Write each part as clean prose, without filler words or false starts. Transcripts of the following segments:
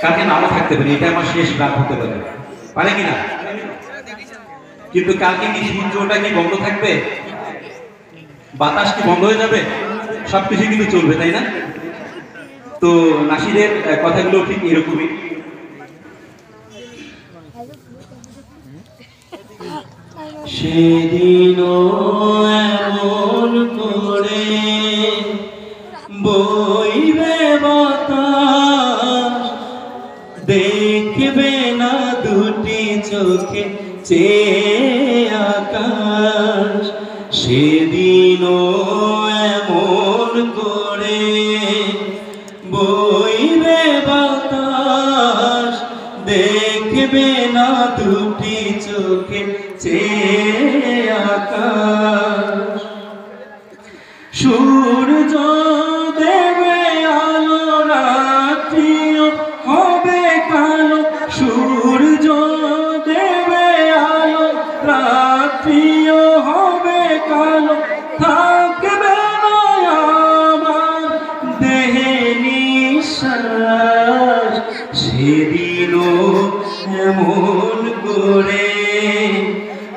কালকে নাও থাকতে পারে, এটা আমার শেষ রাত হতে পারে, পারে কিনা? কিন্তু কালকে কি সূর্যটা কি বন্ধ থাকবে? বাতাস কি বন্ধ হয়ে যাবে? সবকিছু কিন্তু চলবে, তাই না? তো নাসিরের কথাগুলো ঠিক এরকমই। সেদিনও এমন করে বইবে বাতাস, দেখবে না দুটি চোখে চেয়ে আকাশ। সেদিনও এমন করে বইবে বাতাস, দেখবে না দুটি চোখে চেয়ে আকাশ। সূর্য দেবে আলো, রাত্রিও হবে কালো। সূর্য দেবে আলো, রাত্রিও হবে কালো। থাকবে না আমার দেহে নিঃশ্বাস। সেদিনও এমন করে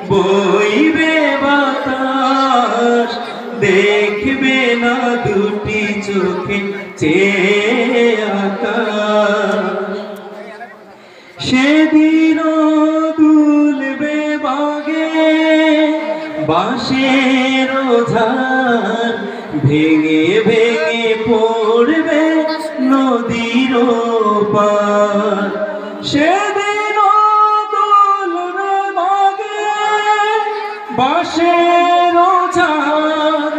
বইবে বাতাস, দেখবে না দুটি চোখে চেয়ে আকাশ। সেদিনও দুলবে বাগে বাঁশের ঝাড়, ভেঙে ভেঙে পড়বে নদীর পার। সেদিনও দুলবে বাগে বাঁশের ঝাড়,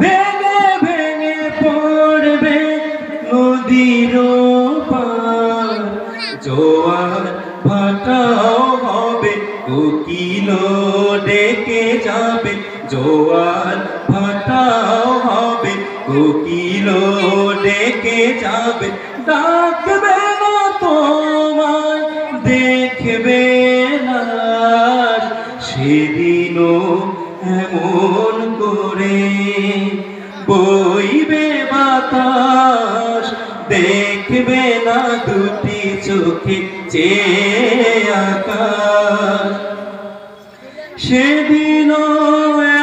ভেঙে ভেঙে পড়বে নদীর পার। জোয়ার ভাটাও হবে, কোকিল ডেকে যাবে। জোয়ার ভাটাও হবে, কোকিল ডেকে যাবে। ডাকবে না তোমায়, দেখবে না। সেদিনও এমন করে বইবে বাতাস, দেখবে না দুটি চোখে চেয়ে আকাশ। সেদিনও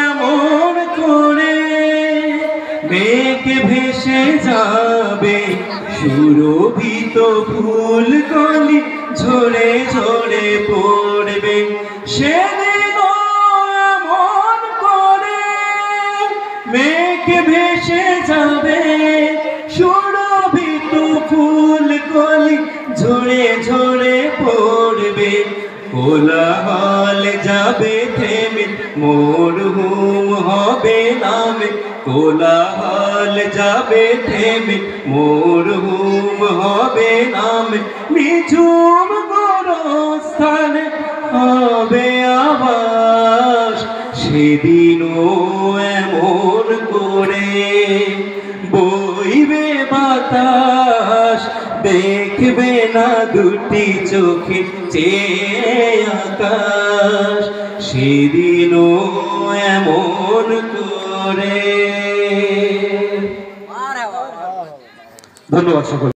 এমন করে মেঘ ভেসে যাবে, সুরভিত ফুলকলি ঝরে ঝরে পড়বে। সেদিনও এমন করে মেঘ ভেসে যাবে, সুরভিত ফুলকলি ঝরে ঝরে পড়বে। কোলাহল যাবে থেমে, মরহুম হবে নামে। কোলাহল যাবে থেমে, মরহুম হবে নামে। নিঝুম গোরস্থানে হবে আবাস। সেদিনও এমন করে বইবে বাতাস, দেখবে না দুটি চোখে চেয়ে আকাশ। সেদিনও এমন করে। ধন্যবাদ সকল।